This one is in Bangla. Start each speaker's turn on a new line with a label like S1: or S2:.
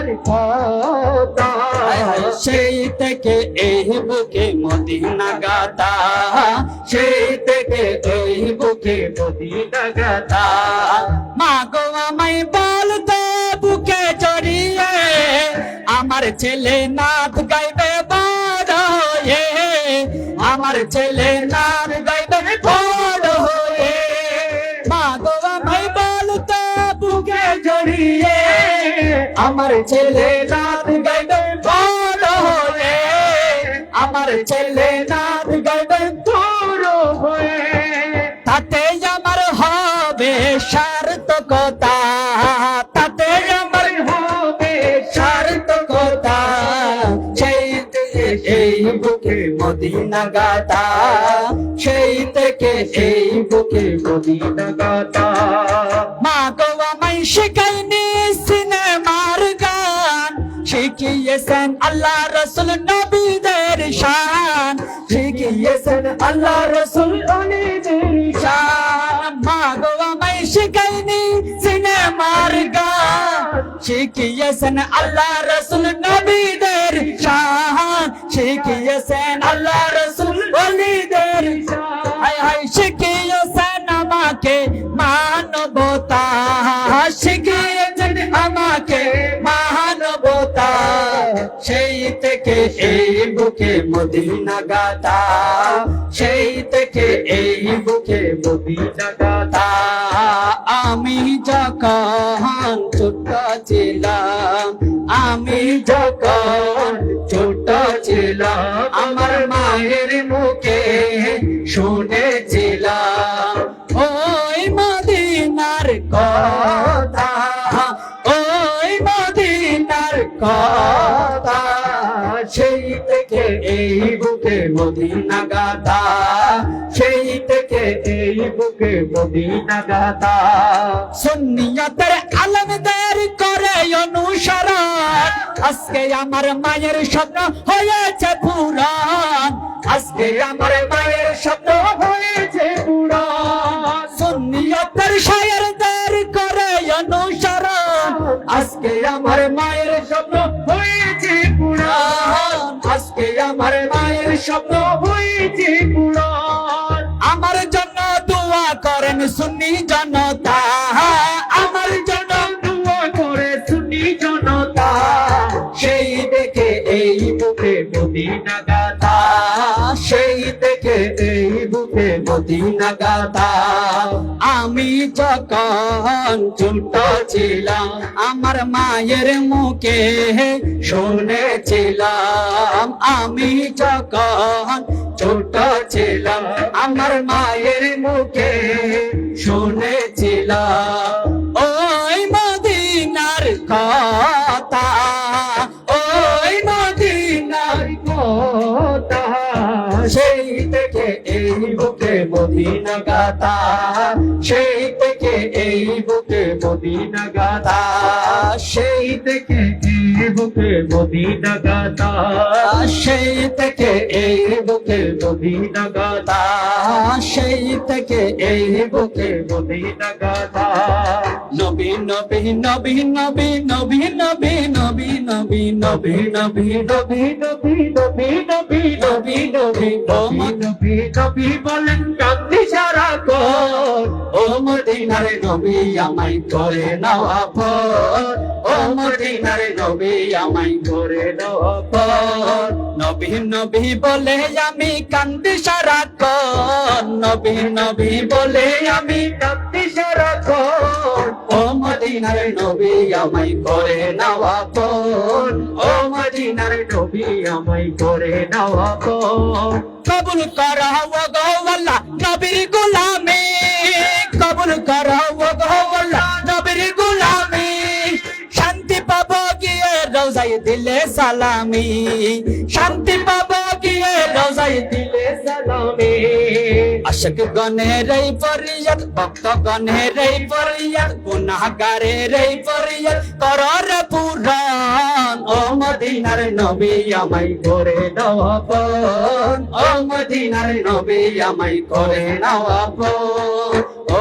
S1: মদিনার কথা সেই থেকে এই বুকে মদিনা গাতা সেই থেকে এই বুকে মদিনা গাতা মা গো আমায় বলতো বুকে জড়িয়ে আমার ছেলে নাথ গাইবে বড় হয়ে আমার ছেলে নাথ গাইবে বড় হয়ে মা গো আমায় বলতো বুকে জড়িয়ে আমার ছেলে নাথ গাইবে বড় হয়ে আমার ছেলে নাথ গাইবে বড় হয়ে তাতে আমার হবে সার্থকতা তাতে আমার হবে সার্থকতা সেই থেকে এই বুকে মদিনা গাতা সেই থেকে এই বুকে মদিনা গাতা মা গো আমায় শিখাইনি সিনেমার গান শিখিয়েছেন আল্লাহ রসুল নবীদের শান শিখিয়েছেন আল্লাহ রসুল নবীদের শান মা গো আমায় শিখাইনি সিনেমার গান শিখিয়েছেন আল্লাহ রসুল নবীদের শান শিখিয়েছেন আল্লাহ রসুল নবীদের শান হায় হায় শিখিয়েছেন আমাকে মানবতা শিখিয়েছেন আমাকে মানবতা সেই থেকে এই বুকে মদিনা গাতা সেই থেকে এই বুকে মদিনা গাতা আমি যখন ছোট ছিলাম আমি যখন ছোট ছিলাম আমার মায়ের মুখে শুনেছিলাম ওই মদিনার কথা ওই মদিনার কথা সেই থেকে এই বুকে মদিনা গাতা সেই থেকে এই বুকে মদিনা গাতা সুন্নিয়তের আলমদের করে অনুসরণ আজকে আমার মায়ের স্বপ্ন হয়েছে পুরাণ আজকে আমার মায়ের স্বপ্ন হয়েছে পুরাণ সুন্নিয়তের শায়েরদের করে অনুসরণ আজকে আমার মায়ের স্বপ্ন হয়েছে পুরাণ আজকে আমার মায়ের স্বপ্ন হয়েছে পুরাণ আমার জন্য দোয়া করেন সুন্নি জনতা আমার জন্য দোয়া করে সুন্নি জনতা সেই দেখে এই বুকে মদিনা গাতা সেই থেকে এই বুকে মদিনা গাতা আমি যখন ছোট ছিলাম আমার মায়ের মুখে শুনেছিলাম আমি যখন ছোট ছিলাম আমার মায়ের মুখে শুনেছিলাম ওই মদিনার কথা ওই মদিনার কথা সেই থেকে এই বুকে মদিনা গাতা সেই থেকে এই বুকে মদিনা গাতা সেই থেকে এই বুকে মদিনা গাতা সেই থেকে এই বুকে মদিনা গাতা সেই থেকে এই বুকে মদিনা গাতা নবী নবী নবী নবী নবী নবী নবী নবী নবী নবী নবী নবী নবী নবী নবী নবী ও নবী নবী বলেন কান্দি সারা কোন ও মদিনার নবী আমায় করে নাও আপন ও মদিনার নবী আমায় করে নাও আপন নবী নবী বলে আমি কান্দি সারা কোন নবী নবী বলে আমি কান্দি সারা কোন ও মদিনার নবী আমায় করে নাও আপন ও মদিনার নবী আমায় করে নাও আপন কবুল করো গো আল্লাহ নবীর গোলামি কবুল করো গো আল্লাহ নবীর গোলামি শান্তি পাবো গিয়ে রওজায় দিলে সালামি শান্তি পাবো গিয়ে রওজায় দিলে সালামি আশিক গণের এই ফরিয়াদ ভক্ত গণের এই ফরিয়াদ গুনাহগারের এই ফরিয়াদ করর পূরণ ও মদিনার নবী আমায় করে দাও আপন ও মদিনার নবী আমায় করে নাও আপন ও